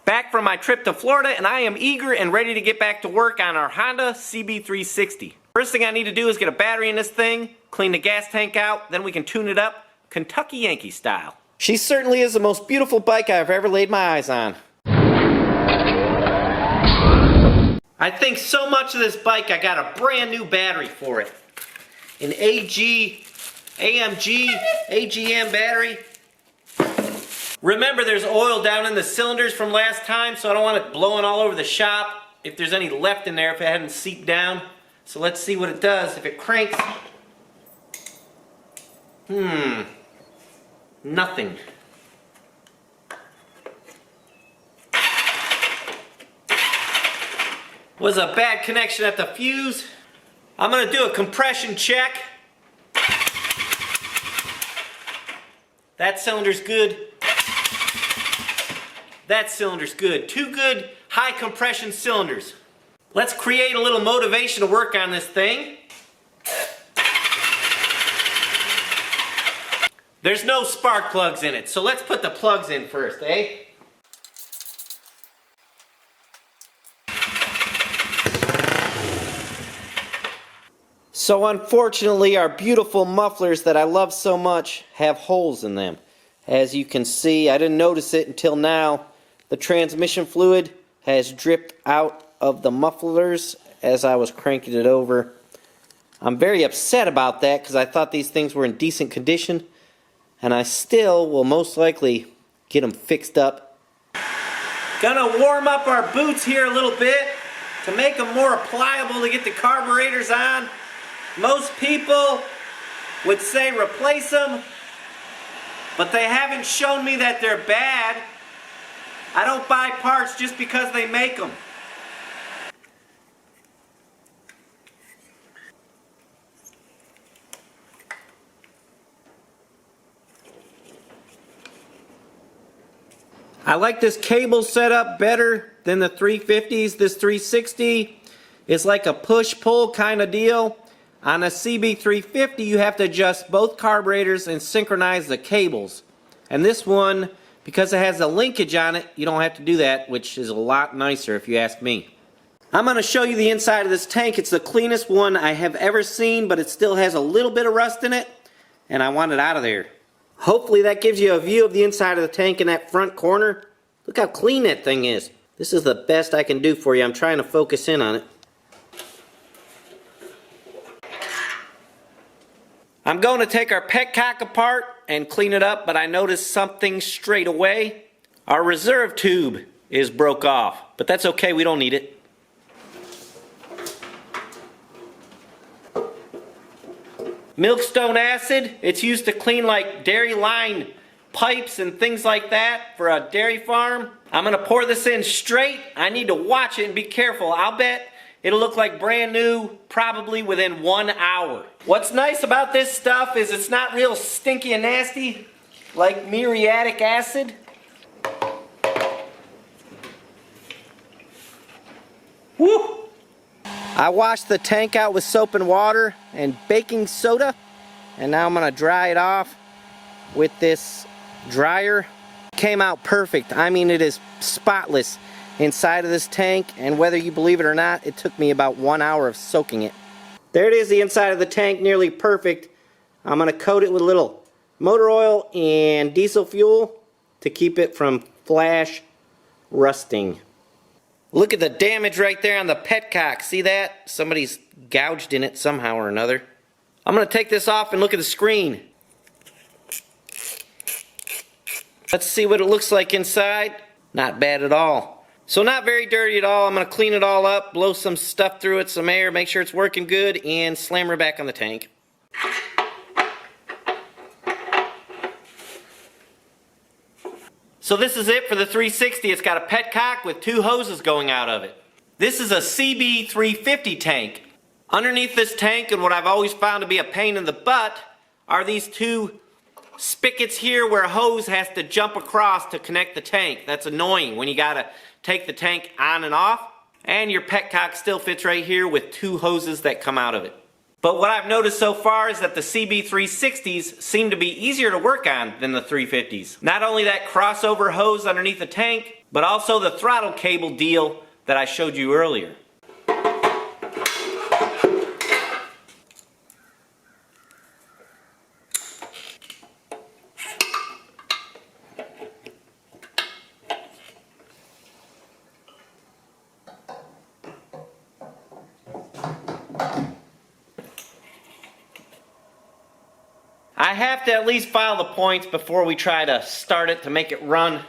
Back from my trip to Florida, and I am eager and ready to get back to work on our Honda CB360. First thing I need to do is get a battery in this thing, clean the gas tank out, then we can tune it up Kentucky Yankee style. She certainly is the most beautiful bike I've ever laid my eyes on. I think so much of this bike I got a brand new battery for it. An AGM battery. Remember, there's oil down in the cylinders from last time, so I don't want it blowing all over the shop if there's any left in there, if it hadn't seeped down. So let's see what it does. If it cranks, nothing. Was a bad connection at the fuse. I'm gonna do a compression check. That cylinder's good. That cylinder's good. Two good high compression cylinders. Let's create a little motivation to work on this thing. There's no spark plugs in it, so let's put the plugs in first, eh? So unfortunately, our beautiful mufflers that I love so much have holes in them. As you can see, I didn't notice it until now. The transmission fluid has dripped out of the mufflers as I was cranking it over. I'm very upset about that because I thought these things were in decent condition, and I still will most likely get them fixed up. Gonna warm up our boots here a little bit to make them more pliable to get the carburetors on. Most people would say replace them, but they haven't shown me that they're bad. I don't buy parts just because they make them. I like this cable setup better than the 350s. This 360 is like a push-pull kind of deal. On a CB350, you have to adjust both carburetors and synchronize the cables. And this one, because it has a linkage on it, you don't have to do that, which is a lot nicer if you ask me. I'm going to show you the inside of this tank. It's the cleanest one I have ever seen, but it still has a little bit of rust in it, and I want it out of there. Hopefully that gives you a view of the inside of the tank in that front corner. Look how clean that thing is. This is the best I can do for you. I'm trying to focus in on it. I'm going to take our petcock apart and clean it up, but I noticed something straight away. Our reserve tube is broke off, but that's okay, we don't need it. Milkstone acid, it's used to clean like dairy line pipes and things like that for a dairy farm. I'm going to pour this in straight. I need to watch it and be careful. I'll bet it'll look like brand new probably within 1 hour. What's nice about this stuff is it's not real stinky and nasty like muriatic acid. Woo! I washed the tank out with soap and water and baking soda, and now I'm going to dry it off with this dryer. Came out perfect. I mean, it is spotless inside of this tank, and whether you believe it or not, it took me about 1 hour of soaking it. There it is, the inside of the tank, nearly perfect. I'm going to coat it with a little motor oil and diesel fuel to keep it from flash rusting. Look at the damage right there on the petcock. See that? Somebody's gouged in it somehow or another. I'm going to take this off and look at the screen. Let's see what it looks like inside. Not bad at all. So not very dirty at all. I'm going to clean it all up, blow some stuff through it, some air, make sure it's working good, and slam her back on the tank. So this is it for the 360. It's got a petcock with 2 hoses going out of it. This is a CB350 tank. Underneath this tank, and what I've always found to be a pain in the butt, are these 2 spigots here where a hose has to jump across to connect the tank. That's annoying when you gotta take the tank on and off, and your petcock still fits right here with 2 hoses that come out of it. But what I've noticed so far is that the CB360s seem to be easier to work on than the 350s. Not only that crossover hose underneath the tank, but also the throttle cable deal that I showed you earlier. I have to at least file the points before we try to start it to make it run.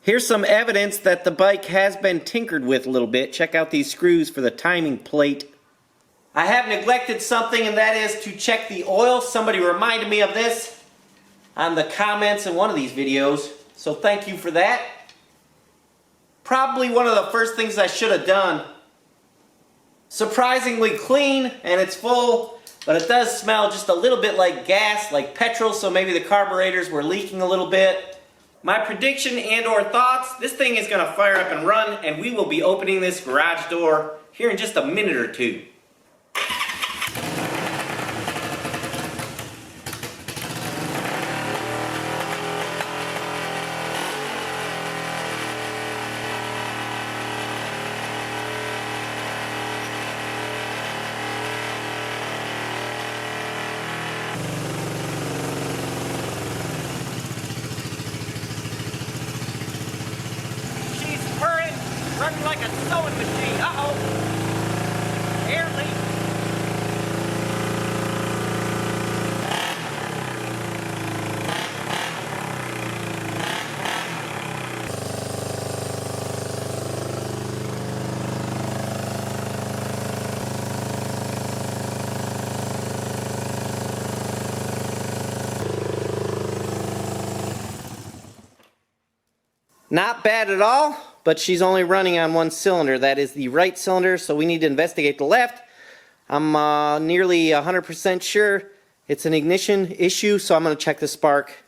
Here's some evidence that the bike has been tinkered with a little bit. Check out these screws for the timing plate. I have neglected something, and that is to check the oil. Somebody reminded me of this on the comments in one of these videos, so thank you for that. Probably one of the first things I should have done. Surprisingly clean, and it's full, but it does smell just a little bit like gas, like petrol, so maybe the carburetors were leaking a little bit. My prediction and or thoughts, this thing is going to fire up and run, and we will be opening this garage door here in just a minute or two. Running like a sewing machine. Uh-oh. Air leak. Not bad at all, but she's only running on one cylinder. That is the right cylinder, so we need to investigate the left. I'm nearly 100% sure it's an ignition issue, so I'm going to check the spark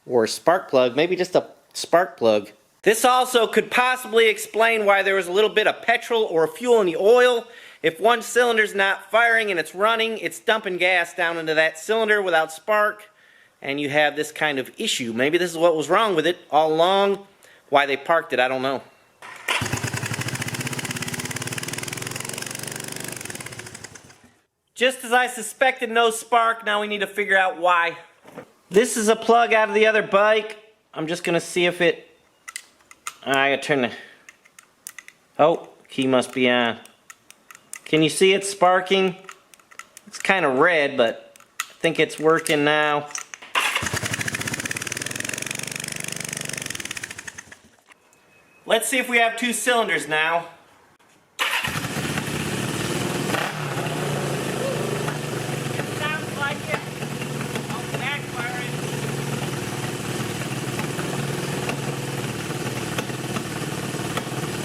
or spark plug, maybe just a spark plug. This also could possibly explain why there was a little bit of petrol or fuel in the oil. If one cylinder's not firing and it's running, it's dumping gas down into that cylinder without spark, and you have this kind of issue. Maybe this is what was wrong with it all along. Why they parked it, I don't know. Just as I suspected, no spark. Now we need to figure out why. This is a plug out of the other bike. I'm just going to see if it... I gotta turn the... Oh, key must be on. Can you see it sparking? It's kind of red, but I think it's working now. Let's see if we have two cylinders now. It sounds like it. I'll backfire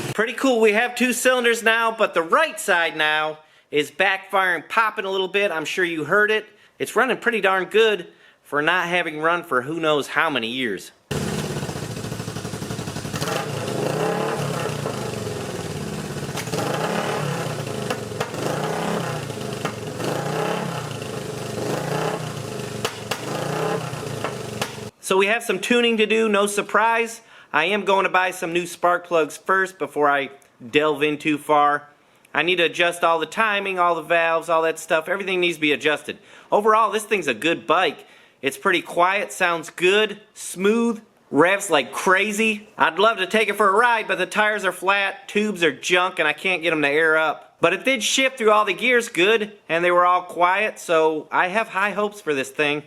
it. Pretty cool. We have two cylinders now, but the right side now is backfiring, popping a little bit. I'm sure you heard it. It's running pretty darn good for not having run for who knows how many years. So we have some tuning to do, no surprise. I am going to buy some new spark plugs first before I delve in too far. I need to adjust all the timing, all the valves, all that stuff. Everything needs to be adjusted. Overall, this thing's a good bike. It's pretty quiet, sounds good, smooth, revs like crazy. I'd love to take it for a ride, but the tires are flat, tubes are junk, and I can't get them to air up. But it did shift through all the gears good, and they were all quiet, so I have high hopes for this thing.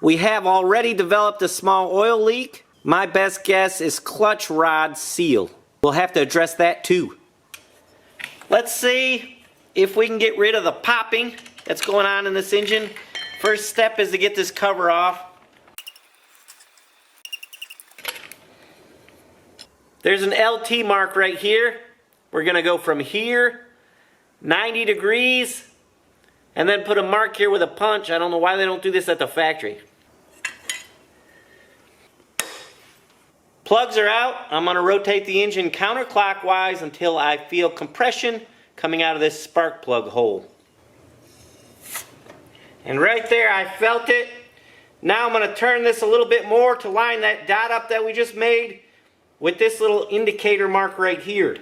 We have already developed a small oil leak. My best guess is clutch rod seal. We'll have to address that too. Let's see if we can get rid of the popping that's going on in this engine. First step is to get this cover off. There's an LT mark right here. We're going to go from here, 90 degrees, and then put a mark here with a punch. I don't know why they don't do this at the factory. Plugs are out. I'm going to rotate the engine counterclockwise until I feel compression coming out of this spark plug hole. And right there I felt it. Now I'm going to turn this a little bit more to line that dot up that we just made with this little indicator mark right here.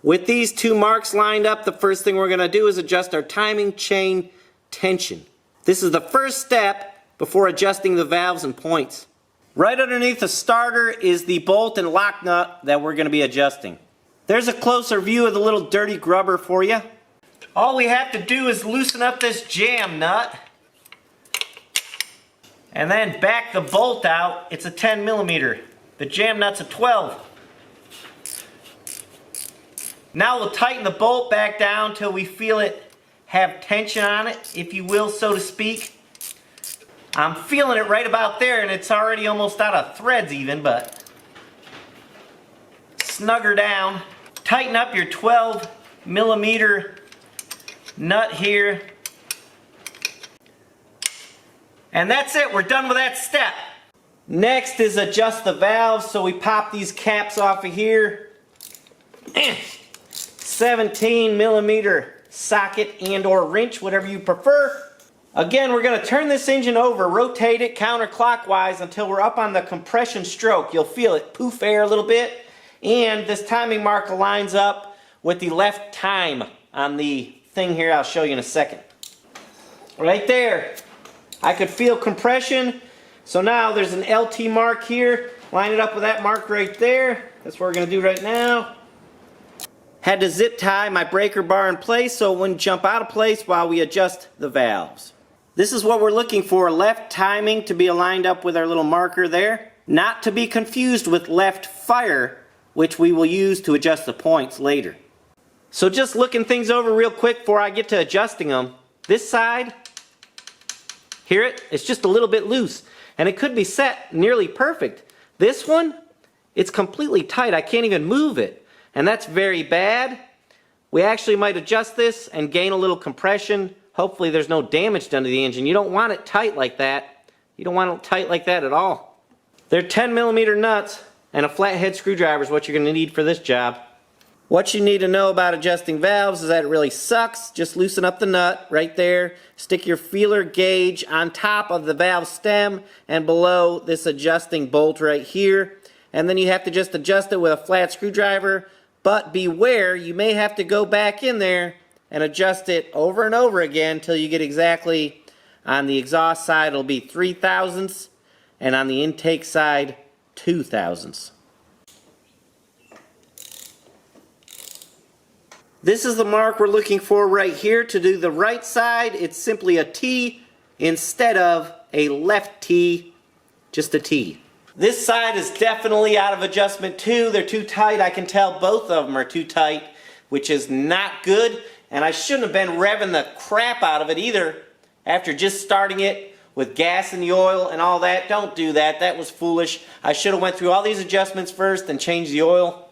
With these two marks lined up, the first thing we're going to do is adjust our timing chain tension. This is the first step before adjusting the valves and points. Right underneath the starter is the bolt and lock nut that we're going to be adjusting. There's a closer view of the little dirty grubber for you. All we have to do is loosen up this jam nut and then back the bolt out. It's a 10 millimeter. The jam nut's a 12. Now we'll tighten the bolt back down till we feel it have tension on it, if you will, so to speak. I'm feeling it right about there, and it's already almost out of threads even, but snug her down. Tighten up your 12 millimeter nut here. And that's it, we're done with that step. Next is adjust the valves, so we pop these caps off of here. 17 millimeter socket and or wrench, whatever you prefer. Again, we're going to turn this engine over, rotate it counterclockwise until we're up on the compression stroke. You'll feel it poof air a little bit, and this timing marker lines up with the left time on the thing here. I'll show you in a second. Right there, I could feel compression. So now there's an LT mark here. Line it up with that mark right there. That's what we're going to do right now. Had to zip tie my breaker bar in place so it wouldn't jump out of place while we adjust the valves. This is what we're looking for, left timing to be aligned up with our little marker there. Not to be confused with left fire, which we will use to adjust the points later. So just looking things over real quick before I get to adjusting them. This side, hear it? It's just a little bit loose. And it could be set nearly perfect. This one, it's completely tight. I can't even move it. And that's very bad. We actually might adjust this and gain a little compression. Hopefully there's no damage done to the engine. You don't want it tight like that. You don't want it tight like that at all. They're 10 millimeter nuts, and a flathead screwdriver is what you're going to need for this job. What you need to know about adjusting valves is that it really sucks. Just loosen up the nut right there. Stick your feeler gauge on top of the valve stem and below this adjusting bolt right here. And then you have to just adjust it with a flat screwdriver. But beware, you may have to go back in there and adjust it over and over again until you get exactly, on the exhaust side it'll be 3 thousandths, and on the intake side 2 thousandths. This is the mark we're looking for right here. To do the right side, it's simply a T instead of a left T, just a T. This side is definitely out of adjustment too. They're too tight. I can tell both of them are too tight, which is not good. And I shouldn't have been revving the crap out of it either after just starting it with gas in the oil and all that. Don't do that. That was foolish. I should have went through all these adjustments first and changed the oil.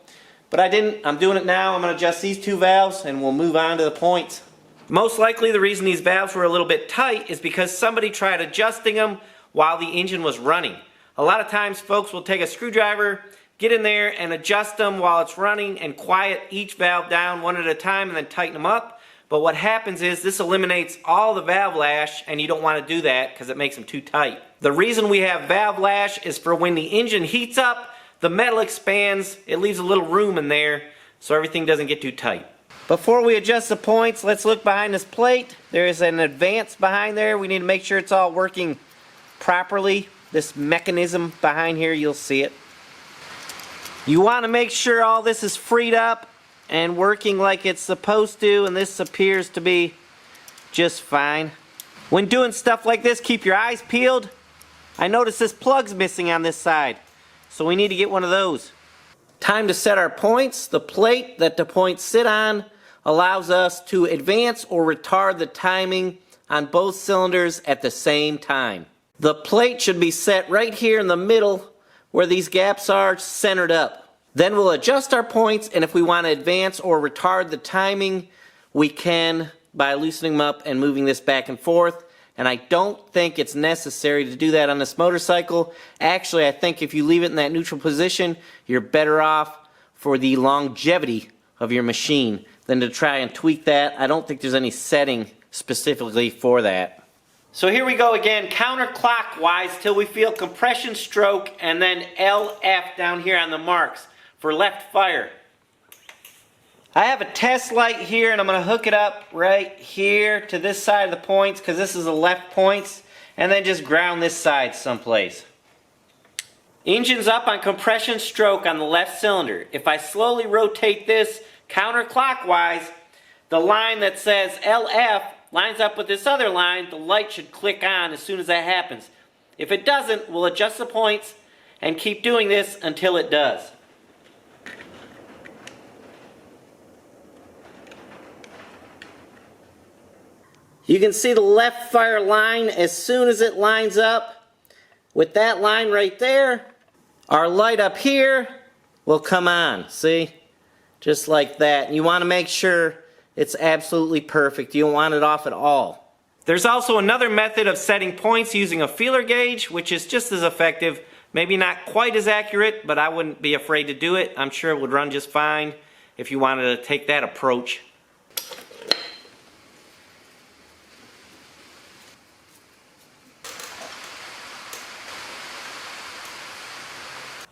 But I didn't. I'm doing it now. I'm going to adjust these two valves and we'll move on to the points. Most likely the reason these valves were a little bit tight is because somebody tried adjusting them while the engine was running. A lot of times folks will take a screwdriver, get in there and adjust them while it's running and quiet each valve down one at a time and then tighten them up. But what happens is this eliminates all the valve lash, and you don't want to do that because it makes them too tight. The reason we have valve lash is for when the engine heats up, the metal expands, it leaves a little room in there so everything doesn't get too tight. Before we adjust the points, let's look behind this plate. There is an advance behind there. We need to make sure it's all working properly. This mechanism behind here, you'll see it. You want to make sure all this is freed up and working like it's supposed to, and this appears to be just fine. When doing stuff like this, keep your eyes peeled. I notice this plug's missing on this side, so we need to get one of those. Time to set our points. The plate that the points sit on allows us to advance or retard the timing on both cylinders at the same time. The plate should be set right here in the middle where these gaps are, centered up. Then we'll adjust our points, and if we want to advance or retard the timing, we can by loosening them up and moving this back and forth. And I don't think it's necessary to do that on this motorcycle. Actually, I think if you leave it in that neutral position, you're better off for the longevity of your machine than to try and tweak that. I don't think there's any setting specifically for that. So here we go again, counterclockwise till we feel compression stroke and then LF down here on the marks for left fire. I have a test light here and I'm going to hook it up right here to this side of the points because this is the left points, and then just ground this side someplace. Engine's up on compression stroke on the left cylinder. If I slowly rotate this counterclockwise, the line that says LF lines up with this other line. The light should click on as soon as that happens. If it doesn't, we'll adjust the points and keep doing this until it does. You can see the left fire line as soon as it lines up with that line right there. Our light up here will come on, see? Just like that. You want to make sure it's absolutely perfect. You don't want it off at all. There's also another method of setting points using a feeler gauge, which is just as effective. Maybe not quite as accurate, but I wouldn't be afraid to do it. I'm sure it would run just fine if you wanted to take that approach.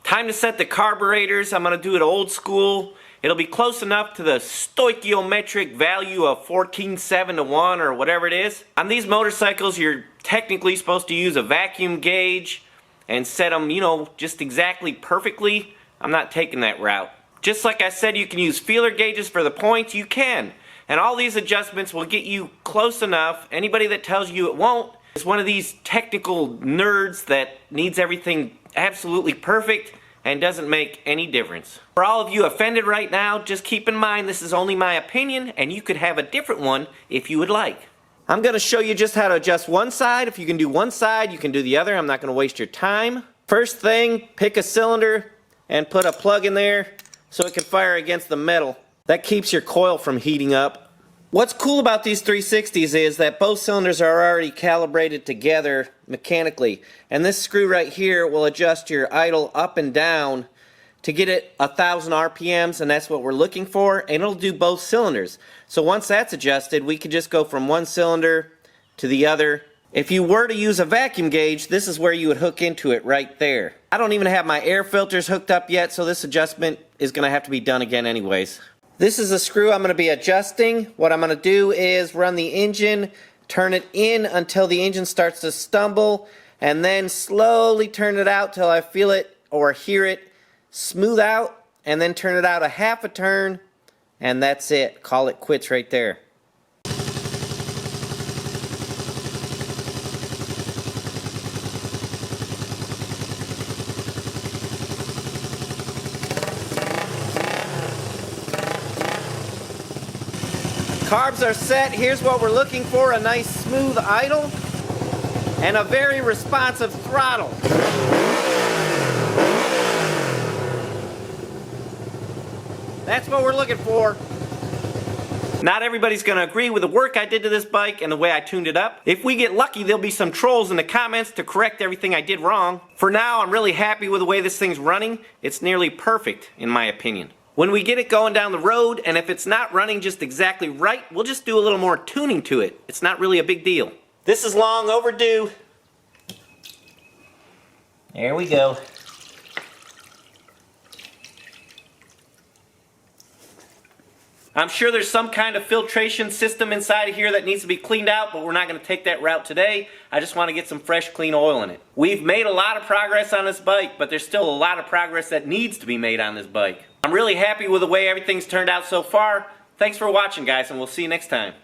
Time to set the carburetors. I'm going to do it old school. It'll be close enough to the stoichiometric value of 14.7 to 1 or whatever it is. On these motorcycles, you're technically supposed to use a vacuum gauge and set them, you know, just exactly perfectly. I'm not taking that route. Just like I said, you can use feeler gauges for the points. You can. And all these adjustments will get you close enough. Anybody that tells you it won't is one of these technical nerds that needs everything absolutely perfect and doesn't make any difference. For all of you offended right now, just keep in mind this is only my opinion and you could have a different one if you would like. I'm going to show you just how to adjust one side. If you can do one side, you can do the other. I'm not going to waste your time. First thing, pick a cylinder and put a plug in there so it can fire against the metal. That keeps your coil from heating up. What's cool about these 360s is that both cylinders are already calibrated together mechanically, and this screw right here will adjust your idle up and down to get it 1,000 RPMs, and that's what we're looking for, and it'll do both cylinders. So once that's adjusted, we can just go from one cylinder to the other. If you were to use a vacuum gauge, this is where you would hook into it right there. I don't even have my air filters hooked up yet, so this adjustment is going to have to be done again anyways. This is a screw I'm going to be adjusting. What I'm going to do is run the engine, turn it in until the engine starts to stumble, and then slowly turn it out till I feel it or hear it smooth out, and then turn it out a half a turn, and that's it. Call it quits right there. Carbs are set. Here's what we're looking for: a nice smooth idle and a very responsive throttle. That's what we're looking for. Not everybody's going to agree with the work I did to this bike and the way I tuned it up. If we get lucky, there'll be some trolls in the comments to correct everything I did wrong. For now, I'm really happy with the way this thing's running. It's nearly perfect, in my opinion. When we get it going down the road, and if it's not running just exactly right, we'll just do a little more tuning to it. It's not really a big deal. This is long overdue. There we go. I'm sure there's some kind of filtration system inside of here that needs to be cleaned out, but we're not going to take that route today. I just want to get some fresh, clean oil in it. We've made a lot of progress on this bike, but there's still a lot of progress that needs to be made on this bike. I'm really happy with the way everything's turned out so far. Thanks for watching, guys, and we'll see you next time.